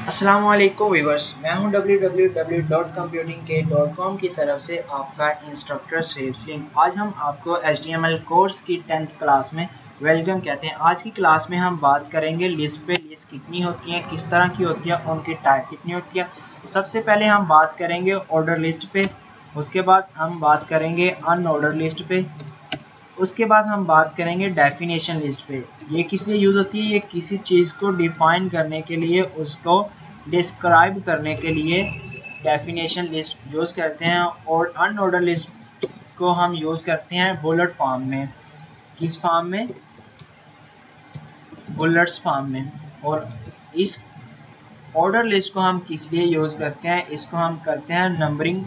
अस्सलाम वालेकुम व्यूअर्स, मैं हूं www.computingk.com की तरफ से आपका इंस्ट्रक्टर शेब सलीम। आज हम आपको HTML कोर्स की 10th क्लास में वेलकम कहते हैं। आज की क्लास में हम बात करेंगे लिस्ट पे। लिस्ट कितनी होती है, किस तरह की होती है, उनकी टाइप कितनी होती है। सबसे पहले हम बात करेंगे ऑर्डर लिस्ट पे, उसके बाद हम बात करेंगे अनऑर्डर लिस्ट पे, उसके बाद हम बात करेंगे डेफिनेशन लिस्ट पे। ये किस लिए यूज़ होती है? ये किसी चीज़ को डिफाइन करने के लिए, उसको डिस्क्राइब करने के लिए डेफिनेशन लिस्ट यूज़ करते हैं। और अनऑर्डर लिस्ट को हम यूज़ करते हैं बुलेट फॉर्म में। किस फॉर्म में? बुलेट्स फॉर्म में। और इस ऑर्डर लिस्ट को हम किस लिए यूज़ करते हैं? इसको हम करते हैं नंबरिंग।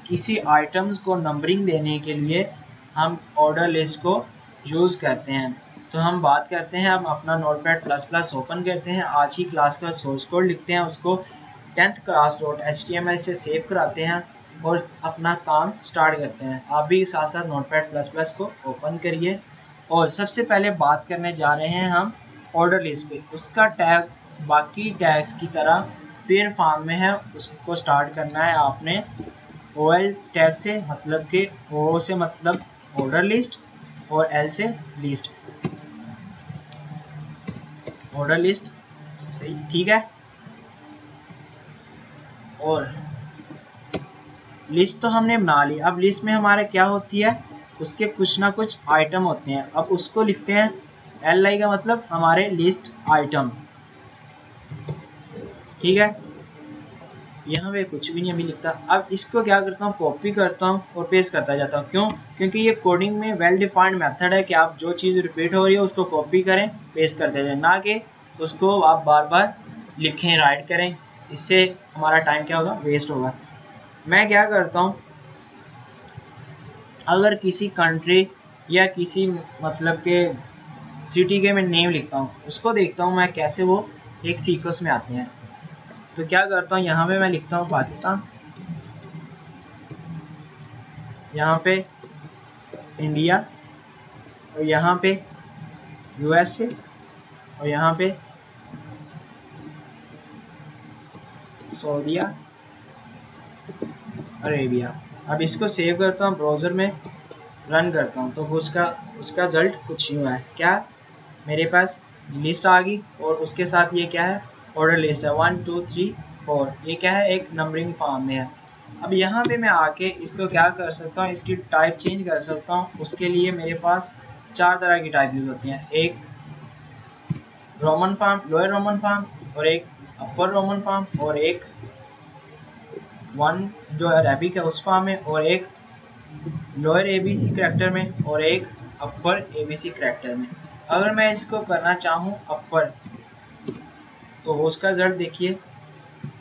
किसी आइटम्स को नंबरिंग देने के लिए हम ऑर्डर लिस्ट को यूज़ करते हैं। तो हम बात करते हैं, हम अपना नोटपैड प्लस प्लस ओपन करते हैं, आज की क्लास का सोर्स कोड लिखते हैं, उसको 10th class.html से सेव कराते हैं और अपना काम स्टार्ट करते हैं। आप भी साथ साथ नोटपैड प्लस प्लस को ओपन करिए। और सबसे पहले बात करने जा रहे हैं हम ऑर्डर लिस्ट पे। उसका टैग बाकी टैग्स की तरह पेयर फॉर्म में है, उसको स्टार्ट करना है आपने OL टैग से, मतलब कि O से मतलब ऑर्डर लिस्ट और L से लिस्ट, ऑर्डर लिस्ट। ठीक है। और लिस्ट तो हमने बना ली। अब लिस्ट में हमारे क्या होती है? उसके कुछ ना कुछ आइटम होते हैं। अब उसको लिखते हैं LI का मतलब हमारे लिस्ट आइटम। ठीक है, यहाँ पे कुछ भी नहीं अभी लिखता। अब इसको क्या करता हूँ, कॉपी करता हूँ और पेस्ट करता जाता हूँ। क्यों? क्योंकि ये कोडिंग में वेल डिफाइंड मेथड है कि आप जो चीज़ रिपीट हो रही है उसको कॉपी करें, पेस्ट करते जाएं, ना कि उसको आप बार बार लिखें, राइट करें। इससे हमारा टाइम क्या होगा? वेस्ट होगा। मैं क्या करता हूँ, अगर किसी कंट्री या किसी मतलब के सिटी के मैं नेम लिखता हूँ, उसको देखता हूँ मैं कैसे वो एक सीक्वेंस में आते हैं। तो क्या करता हूँ, यहाँ पे मैं लिखता हूँ पाकिस्तान, यहाँ पे इंडिया, और यहाँ पे USA, और यहाँ पे सऊदीया अरेबिया। अब इसको सेव करता हूँ, ब्राउज़र में रन करता हूँ, तो उसका रिजल्ट कुछ यूँ है। क्या? मेरे पास लिस्ट आ गई और उसके साथ ये क्या है? ऑर्डर लिस्ट है 1 2 3 4। ये क्या है? एक नंबरिंग फॉर्म में है। अब यहाँ पे मैं आके इसको क्या कर सकता हूँ, इसकी टाइप चेंज कर सकता हूँ। उसके लिए मेरे पास 4 तरह की टाइप यूज होती हैं। एक Roman form, lower Roman form, और एक अपर रोमन फॉर्म, और एक वन जो अरेबिक है उस फॉर्म में, और एक लोअर ABC करैक्टर में, और एक अपर ABC करैक्टर में। अगर मैं इसको करना चाहूँ अपर, तो उसका रिजल्ट देखिए।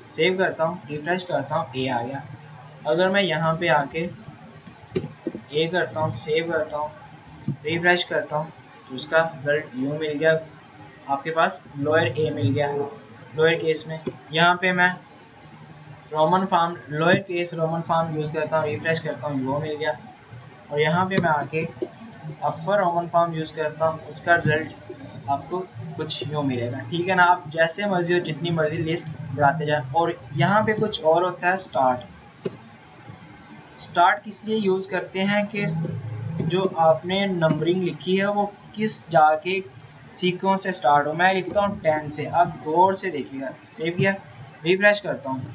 सेव करता हूँ, रिफ्रेश करता हूँ, A आ गया। अगर मैं यहाँ पे आके A करता हूँ, सेव करता हूँ, रिफ्रेश करता हूँ, तो उसका रिजल्ट यूँ मिल गया। आपके पास लोअर A मिल गया लोअर केस में। यहाँ पे मैं Roman form, lower case Roman form use करता हूँ, रिफ्रेश करता हूँ, वो मिल गया। और यहाँ पे मैं आके अपर रोमन फॉर्म यूज़ करता हूँ, उसका रिजल्ट आपको कुछ यूँ मिलेगा। ठीक है ना। आप जैसे मर्जी हो, जितनी मर्जी लिस्ट बढ़ाते जाएं। और यहाँ पे कुछ और होता है, स्टार्ट। स्टार्ट किस लिए यूज़ करते हैं कि जो आपने नंबरिंग लिखी है वो किस जाके सीक्वेंस से स्टार्ट हो। मैं लिखता हूँ 10 से, आप जोर से देखिएगा। सेव किया, रिफ्रेश करता हूँ,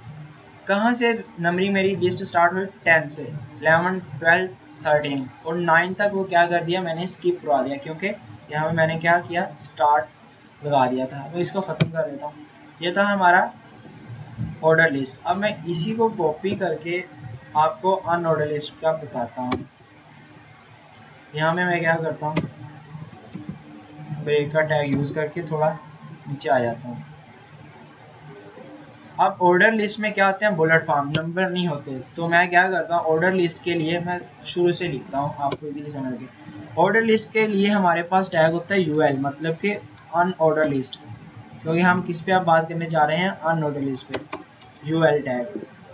कहाँ से नंबरिंग मेरी लिस्ट स्टार्ट हुई? 10 से। 11 12 13 और 9 तक वो क्या कर दिया, मैंने स्किप करवा दिया, क्योंकि यहाँ पे मैंने क्या किया, स्टार्ट लगा दिया था। मैं इसको ख़त्म कर देता हूँ। ये था हमारा ऑर्डर लिस्ट। अब मैं इसी को कॉपी करके आपको अनऑर्डर लिस्ट का बताता हूँ। यहाँ में मैं क्या करता हूँ, ब्रेक का टैग यूज़ करके थोड़ा नीचे आ जाता हूँ। अब ऑर्डर लिस्ट में क्या होते हैं? बुलेट फॉर्म, नंबर नहीं होते। तो मैं क्या करता हूँ, ऑर्डर लिस्ट के लिए मैं शुरू से लिखता हूँ आपको इजीली समझ के। ऑर्डर लिस्ट के लिए हमारे पास टैग होता है UL, मतलब कि अनऑर्डर लिस्ट, क्योंकि हम किस पे आप बात करने जा रहे हैं? अनऑर्डर लिस्ट पे, UL टैग।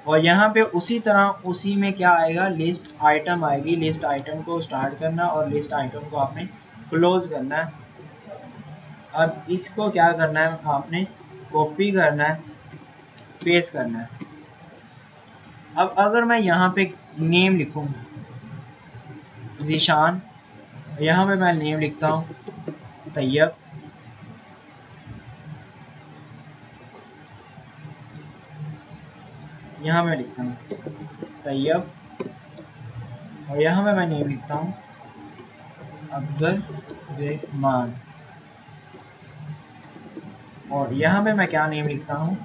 और यहाँ पे उसी तरह उसी में क्या आएगा, लिस्ट आइटम आएगी। लिस्ट आइटम को स्टार्ट करना और लिस्ट आइटम को आपने क्लोज करना है। अब इसको क्या करना है, आपने कॉपी करना है पेस्ट करना है। अब अगर मैं यहाँ पे नेम लिखूँ ज़ीशान, यहाँ पे मैं नेम लिखता हूँ तैयब, यहाँ मैं लिखता हूँ तैयब, और यहाँ पे मैं नेम लिखता हूँ अब्दुल रहमान, और यहाँ पे मैं क्या नेम लिखता हूँ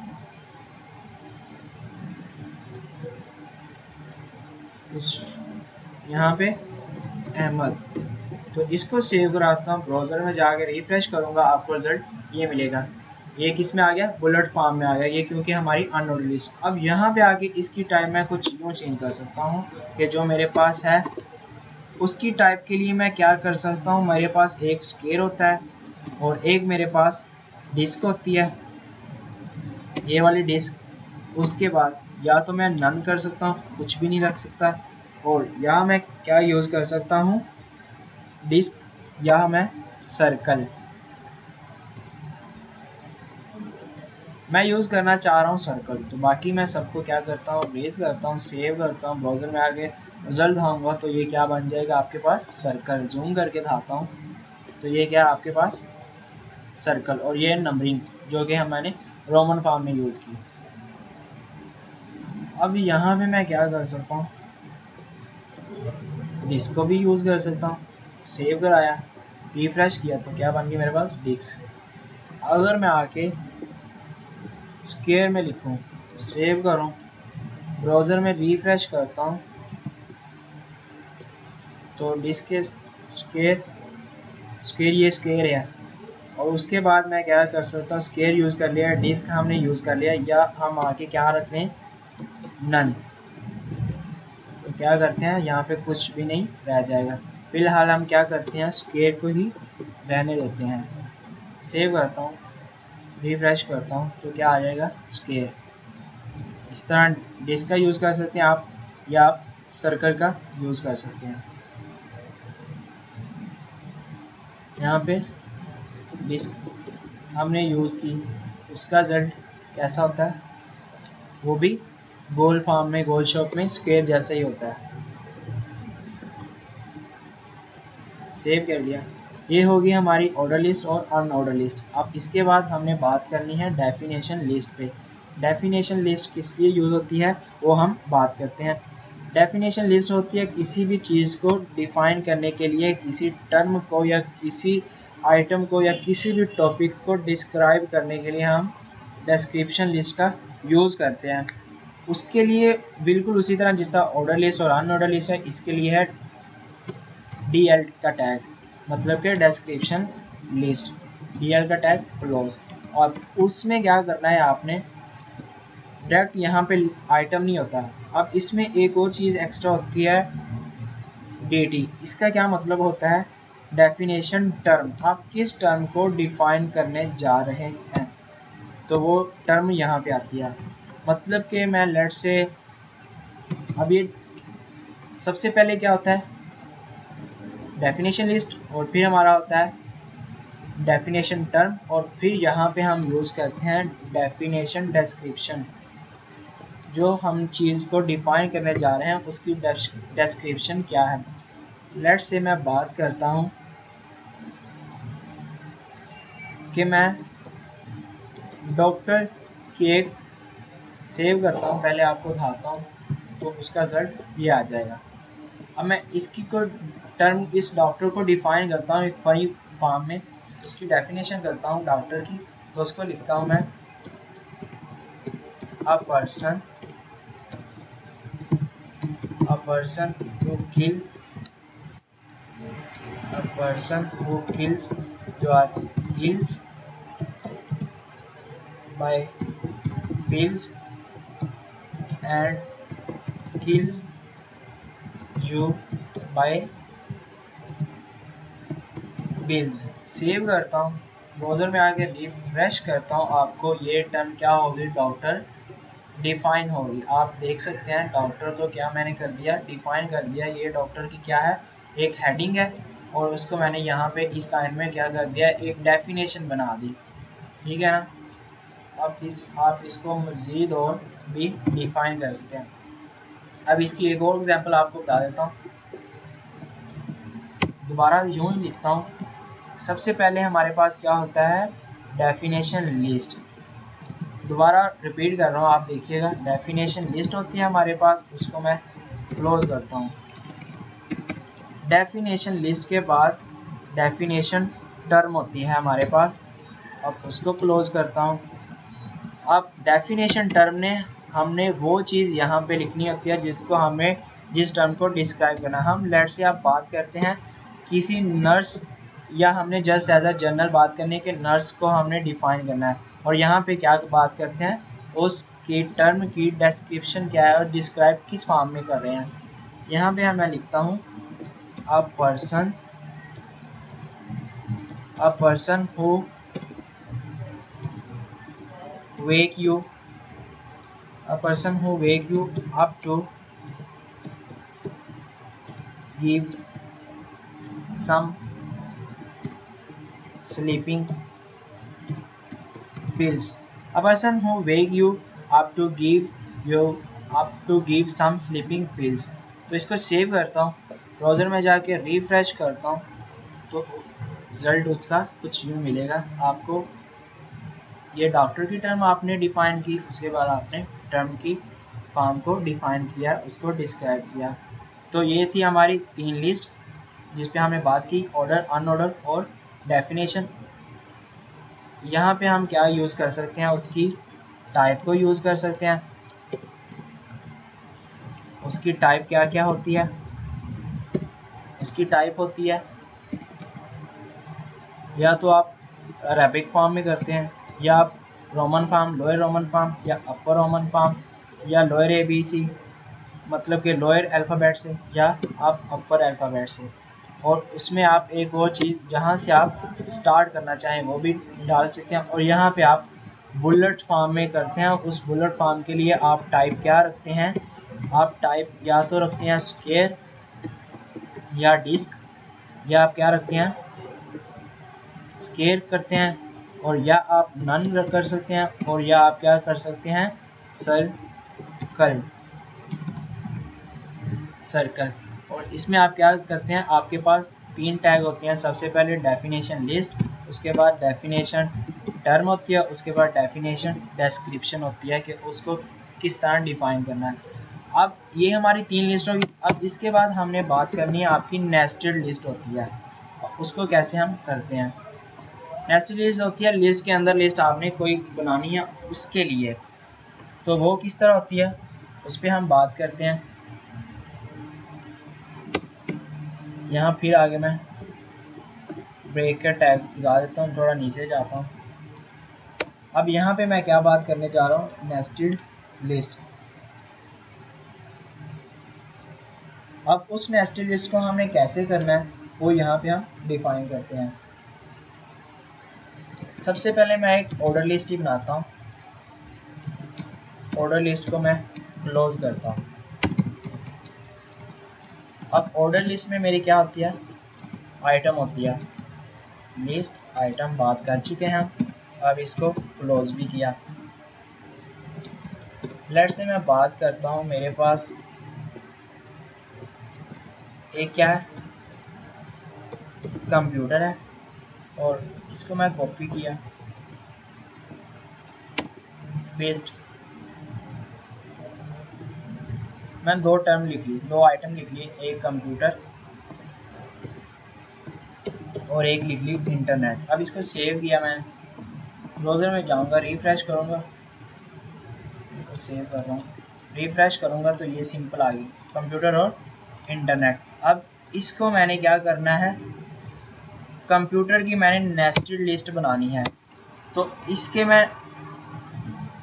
यहाँ पे अहमद। तो इसको सेव कराता हूँ, ब्राउज़र में जाकर रिफ्रेश करूँगा, आपको रिजल्ट ये मिलेगा। ये किस में आ गया, बुलेट फॉर्म में आ गया, ये क्योंकि हमारी अननोन लिस्ट। अब यहाँ पे आके इसकी टाइप मैं कुछ यूँ चेंज कर सकता हूँ कि जो मेरे पास है उसकी टाइप के लिए मैं क्या कर सकता हूँ, मेरे पास एक स्क्वायर होता है और एक मेरे पास डिस्क होती है, ये वाली डिस्क। उसके बाद या तो मैं नन कर सकता हूँ, कुछ भी नहीं रख सकता, और यहाँ मैं क्या यूज़ कर सकता हूँ डिस्क, या मैं सर्कल। मैं यूज़ करना चाह रहा हूँ सर्कल, तो बाकी मैं सबको क्या करता हूँ, रेस करता हूँ, सेव करता हूँ, ब्राउज़र में आके रिजल्ट दिखाऊंगा तो ये क्या बन जाएगा आपके पास, सर्कल। जूम करके दिखाता हूँ तो ये क्या आपके पास सर्कल, और ये नंबरिंग जो कि मैंने रोमन फॉर्म में यूज़ की। अब यहाँ पे मैं क्या कर सकता हूँ, डिस्क को भी यूज़ कर सकता हूँ, सेव कराया, रिफ्रेश किया तो क्या बन गया मेरे पास डिस्क। अगर मैं आके स्क्वायर में लिखूँ, सेव करूँ, ब्राउज़र में रिफ्रेश करता हूँ तो डिस्क के स्क्वायर, स्क्वायर ये स्क्वायर है, और उसके बाद मैं क्या कर सकता हूँ, स्क्वायर यूज़ कर लिया, डिस्क हमने यूज़ कर लिया, या हम आके क्या रख लें नन। तो क्या करते हैं यहाँ पे कुछ भी नहीं रह जाएगा। फिलहाल हम क्या करते हैं, स्क्वायर को ही रहने देते हैं। सेव करता हूँ, रिफ्रेश करता हूँ तो क्या आ जाएगा स्क्वायर। इस तरह डिस्क का यूज़ कर सकते हैं आप, या आप सर्कल का यूज़ कर सकते हैं। यहाँ पे डिस्क हमने यूज़ की, उसका रिजल्ट कैसा होता है, वो भी गोल फॉर्म में, गोल शेप में स्क्वायर जैसा ही होता है। सेव कर लिया। ये होगी हमारी ऑर्डर लिस्ट और अनऑर्डर लिस्ट। अब इसके बाद हमने बात करनी है डेफिनेशन लिस्ट पे। डेफिनेशन लिस्ट किस लिए यूज़ होती है वो हम बात करते हैं। डेफिनेशन लिस्ट होती है किसी भी चीज़ को डिफाइन करने के लिए, किसी टर्म को या किसी आइटम को या किसी भी टॉपिक को डिस्क्राइब करने के लिए हम डिस्क्रिप्शन लिस्ट का यूज़ करते हैं। उसके लिए बिल्कुल उसी तरह जिस तरह ऑर्डर लिस्ट और अनऑर्डर लिस्ट है, इसके लिए है DL का टैग, मतलब कि डिस्क्रिप्शन लिस्ट, DL का टैग क्लोज। और उसमें क्या करना है आपने, डायरेक्ट यहाँ पे आइटम नहीं होता। अब इसमें एक और चीज़ एक्स्ट्रा होती है DT। इसका क्या मतलब होता है, डेफिनेशन टर्म। आप किस टर्म को डिफाइन करने जा रहे हैं तो वो टर्म यहाँ पे आती है। मतलब कि मैं लेट से, अब ये सबसे पहले क्या होता है डेफिनेशन लिस्ट, और फिर हमारा होता है डेफिनेशन टर्म, और फिर यहाँ पे हम यूज़ करते हैं डेफिनेशन डिस्क्रिप्शन। जो हम चीज़ को डिफाइन करने जा रहे हैं उसकी डिस्क्रिप्शन क्या है। लेट्स से मैं बात करता हूँ कि मैं डॉक्टर की एक सेव करता हूँ, पहले आपको दिखाता हूँ तो उसका रिजल्ट ये आ जाएगा। अब मैं इसकी को टर्म, इस डॉक्टर को डिफाइन करता हूँ एक फनी फॉर्म में, इसकी डेफिनेशन करता हूँ डॉक्टर की, तो उसको लिखता हूँ मैं a person who kill, a person who kills, जो kills by pills and kills you by bills। Save करता हूँ, ब्राउज़र में आके रिफ्रेश करता हूँ, आपको ये टर्म क्या होगी, डॉक्टर डिफाइन होगी। आप देख सकते हैं डॉक्टर को क्या मैंने कर दिया, डिफाइन कर दिया। ये डॉक्टर की क्या है, एक हेडिंग है, और उसको मैंने यहाँ पे इस लाइन में क्या कर दिया, एक डेफिनेशन बना दी। ठीक है ना। अब आप इसको मज़ीद और भी डिफाइन कर सकते हैं। अब इसकी एक और एग्जांपल आपको बता देता हूँ। दोबारा यूँ ही लिखता हूँ। सबसे पहले हमारे पास क्या होता है, डेफिनेशन लिस्ट। दोबारा रिपीट कर रहा हूँ, आप देखिएगा। डेफिनेशन लिस्ट होती है हमारे पास, उसको मैं क्लोज करता हूँ। डेफिनेशन लिस्ट के बाद डेफिनेशन टर्म होती है हमारे पास, अब उसको क्लोज करता हूँ। अब डेफिनेशन टर्म ने हमने वो चीज़ यहाँ पे लिखनी होती है जिसको हमें, जिस टर्म को डिस्क्राइब करना। हम लेट से आप बात करते हैं किसी नर्स, या हमने जस्ट एज अ जनरल बात करने के नर्स को हमने डिफाइन करना है, और यहाँ पे क्या बात करते हैं, उसकी टर्म की डिस्क्रिप्शन क्या है और डिस्क्राइब किस फॉर्म में कर रहे हैं। यहाँ पे मैं लिखता हूँ a person who wake you up to give some sleeping pills. A person who wake you up to give some sleeping pills. तो इसको सेव करता हूँ, ब्राउज़र में जाके रिफ्रेश करता हूँ, तो रिजल्ट उसका कुछ यूँ मिलेगा आपको। ये डॉक्टर की टर्म आपने डिफाइन की, उसके बाद आपने टर्म की फॉर्म को डिफाइन किया, उसको डिस्क्राइब किया। तो ये थी हमारी 3 लिस्ट जिस पे हमने बात की, ऑर्डर, अनऑर्डर और डेफिनेशन। यहाँ पे हम क्या यूज़ कर सकते हैं, उसकी टाइप को यूज़ कर सकते हैं। उसकी टाइप क्या क्या होती है, उसकी टाइप होती है या तो आप अरेबिक फॉर्म में करते हैं, या आप Roman form, lower Roman form, या अपर रोमन फॉर्म, या लोअर ABC, मतलब कि लोअर अल्फ़ाबेट से, या आप अपर अल्फ़ाबेट से। और उसमें आप एक और चीज़ जहाँ से आप स्टार्ट करना चाहें वो भी डाल सकते हैं। और यहाँ पे आप बुलेट फॉर्म में करते हैं, उस बुलेट फॉर्म के लिए आप टाइप क्या रखते हैं, आप टाइप या तो रखते हैं स्क्वायर या डिस्क, या आप क्या रखते हैं, स्क्वायर करते हैं, और या आप नन कर सकते हैं, और या आप क्या कर सकते हैं, सर्कल। और इसमें आप क्या करते हैं, आपके पास 3 टैग होते हैं। सबसे पहले डेफिनेशन लिस्ट, उसके बाद डेफिनेशन टर्म होती है, उसके बाद डेफिनेशन डिस्क्रिप्शन होती है कि उसको किस तरह डिफाइन करना है। अब ये हमारी 3 लिस्ट होगी। अब इसके बाद हमने बात करनी है आपकी नेस्टेड लिस्ट होती है, उसको कैसे हम करते हैं। नेस्टेड लिस्ट होती है, लिस्ट के अंदर लिस्ट आपने कोई बनानी है उसके लिए, तो वो किस तरह होती है उस पर हम बात करते हैं। यहाँ फिर आगे मैं ब्रेक का टैग लगा देता हूँ, थोड़ा नीचे जाता हूँ। अब यहाँ पे मैं क्या बात करने जा रहा हूँ, नेस्टेड लिस्ट। अब उस नेस्टेड लिस्ट को हमने कैसे करना है वो यहाँ पे हम डिफाइन करते हैं। सबसे पहले मैं एक ऑर्डर लिस्ट ही बनाता हूँ, ऑर्डर लिस्ट को मैं क्लोज करता हूँ। अब ऑर्डर लिस्ट में मेरी क्या होती है, आइटम होती है, लिस्ट आइटम बात कर चुके हैं हम। अब इसको क्लोज भी किया। लेट से मैं बात करता हूँ, मेरे पास एक क्या है, कंप्यूटर है, और इसको मैं कॉपी किया, पेस्ट। मैंने 2 टर्म लिख ली, 2 आइटम लिख लिए, एक कंप्यूटर और एक लिख ली इंटरनेट। अब इसको सेव किया मैंने, ब्राउज़र में जाऊंगा, रिफ्रेश करूंगा, तो सेव कर रहा हूँ, रिफ्रेश करूंगा तो ये सिंपल आ गई, कंप्यूटर और इंटरनेट। अब इसको मैंने क्या करना है, कंप्यूटर की मैंने नेस्टेड लिस्ट बनानी है, तो इसके मैं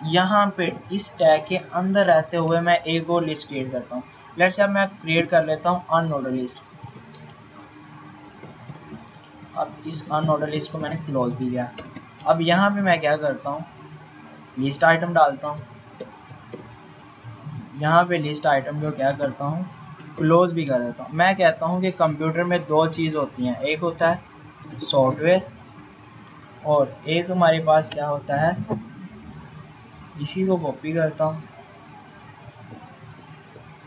यहाँ पे इस टैग के अंदर रहते हुए मैं एक और लिस्ट क्रिएट करता हूँ। लेट्स से अब मैं क्रिएट कर लेता हूँ अनऑर्डर लिस्ट। अब इस अनऑर्डर लिस्ट को मैंने क्लोज भी किया। अब यहाँ पे मैं क्या करता हूँ, लिस्ट आइटम डालता हूँ, यहाँ पे लिस्ट आइटम को क्या करता हूँ, क्लोज भी कर देता हूँ। मैं कहता हूँ कि कंप्यूटर में 2 चीज़ होती हैं, एक होता है सॉफ्टवेयर और एक हमारे पास क्या होता है, इसी को कॉपी करता हूँ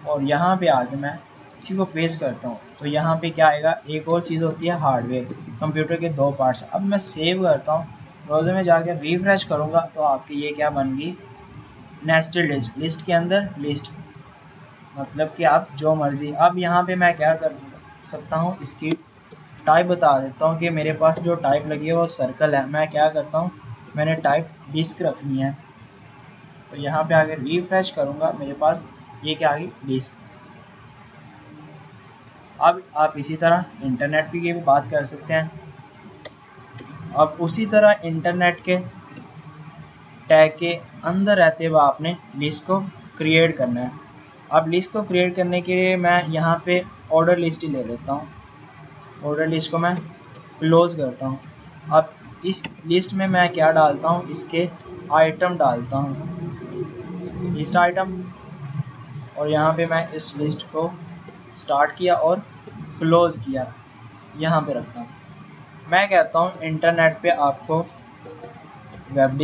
और यहाँ पे आके मैं इसी को पेस्ट करता हूँ। तो यहाँ पे क्या आएगा, एक और चीज़ होती है हार्डवेयर, कंप्यूटर के दो पार्ट्स। अब मैं सेव करता हूँ, ब्राउज़र में जाकर रिफ्रेश करूँगा तो आपकी ये क्या बन गई, नेस्टेड लिस्ट। लिस्ट के अंदर लिस्ट, मतलब कि आप जो मर्ज़ी। अब यहाँ पे मैं क्या कर सकता हूँ, इसकी टाइप बता देता हूँ कि मेरे पास जो टाइप लगी है वो सर्कल है। मैं क्या करता हूँ, मैंने टाइप डिस्क रखनी है, तो यहाँ पे आगे रिफ्रेश करूँगा, मेरे पास ये क्या आ गई, डिस्क। अब आप इसी तरह इंटरनेट की भी बात कर सकते हैं। अब उसी तरह इंटरनेट के टैग के अंदर रहते हुए आपने लिस्ट को क्रिएट करना है। अब लिस्ट को क्रिएट करने के लिए मैं यहाँ पे ऑर्डर लिस्ट ही ले लेता हूँ। ऑर्डर लिस्ट को मैं क्लोज करता हूँ। अब इस लिस्ट में मैं क्या डालता हूँ, इसके आइटम डालता हूँ, लिस्ट आइटम। और यहाँ पे मैं इस लिस्ट को स्टार्ट किया और क्लोज किया, यहाँ पे रखता हूँ। मैं कहता हूँ इंटरनेट पे आपको वेब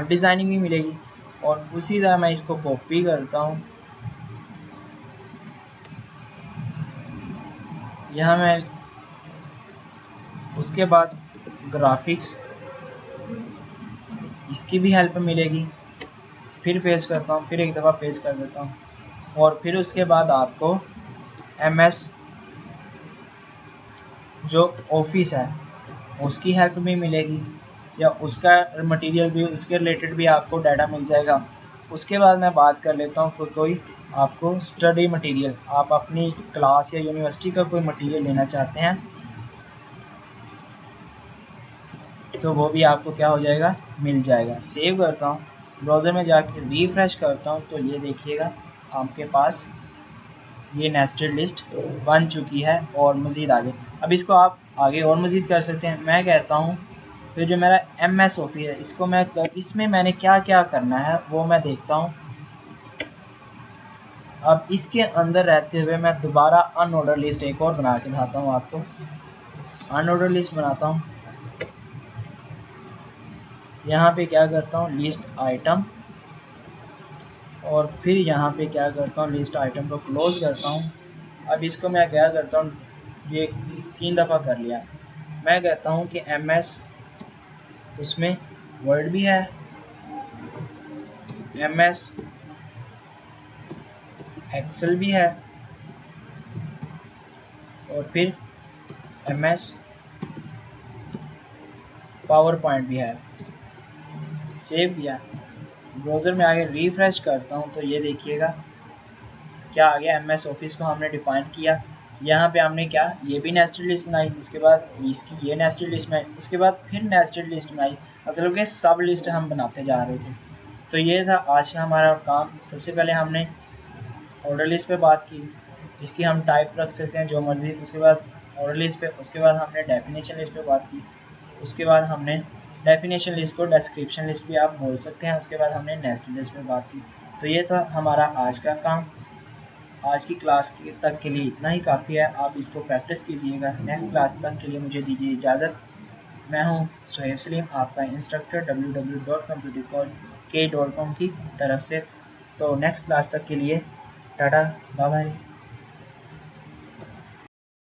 डिज़ाइनिंग भी मिलेगी। और उसी तरह मैं इसको कॉपी करता हूँ, यहाँ मैं उसके बाद ग्राफिक्स, इसकी भी हेल्प मिलेगी। फिर पेस्ट करता हूँ, फिर एक दफ़ा पेस्ट कर देता हूँ, और फिर उसके बाद आपको MS जो ऑफिस है उसकी हेल्प भी मिलेगी, या उसका मटेरियल भी, उसके रिलेटेड भी आपको डाटा मिल जाएगा। उसके बाद मैं बात कर लेता हूँ कोई आपको स्टडी मटेरियल, आप अपनी क्लास या यूनिवर्सिटी का कोई मटेरियल लेना चाहते हैं तो वो भी आपको क्या हो जाएगा, मिल जाएगा। सेव करता हूँ, ब्राउज़र में जाके रिफ्रेश करता हूँ, तो ये देखिएगा आपके पास ये नेस्टेड लिस्ट बन चुकी है और मज़ीद आगे। अब इसको आप आगे और मज़ीद कर सकते हैं। मैं कहता हूँ फिर जो मेरा MS ऑफिस है, इसको मैं इसमें मैंने क्या क्या करना है वो मैं देखता हूँ। अब इसके अंदर रहते हुए मैं दोबारा अनऑर्डर लिस्ट एक और बना के दिखाता हूँ आपको। अनऑर्डर लिस्ट बनाता हूँ, यहाँ पे क्या करता हूँ, लिस्ट आइटम, और फिर यहाँ पे क्या करता हूँ, लिस्ट आइटम को क्लोज करता हूँ। अब इसको मैं क्या करता हूँ, ये 3 दफ़ा कर लिया। मैं कहता हूँ कि MS उसमें वर्ड भी है, MS एक्सेल भी है, और फिर MS पावर पॉइंट भी है। सेव किया, ब्राउज़र में आगे रिफ्रेश करता हूँ तो ये देखिएगा क्या आ गया, MS ऑफिस को हमने डिफाइन किया। यहाँ पे हमने क्या, ये भी नेस्टेड लिस्ट बनाई, उसके बाद इसकी ये नेस्टेड लिस्ट बनाई, उसके बाद फिर नेस्टेड लिस्ट बनाई, मतलब कि सब लिस्ट हम बनाते जा रहे थे। तो ये था आज का हमारा काम। सबसे पहले हमने ऑर्डर लिस्ट पे बात की, इसकी हम टाइप रख सकते हैं जो मर्जी। उसके बाद ऑर्डर लिस्ट पे, उसके बाद हमने डेफिनेशन लिस्ट पे बात की, उसके बाद हमने डेफिनेशन लिस्ट को डिस्क्रिप्शन लिस्ट भी आप बोल सकते हैं, उसके बाद हमने नेस्टेड लिस्ट पे बात की। तो ये था हमारा आज का काम। आज की क्लास तक के लिए इतना ही काफ़ी है, आप इसको प्रैक्टिस कीजिएगा। नेक्स्ट क्लास तक के लिए मुझे दीजिए इजाज़त। मैं हूँ सुहेब सलीम, आपका इंस्ट्रक्टर www.computerk.com की तरफ से। तो नेक्स्ट क्लास तक के लिए टाटा, बाय बाय।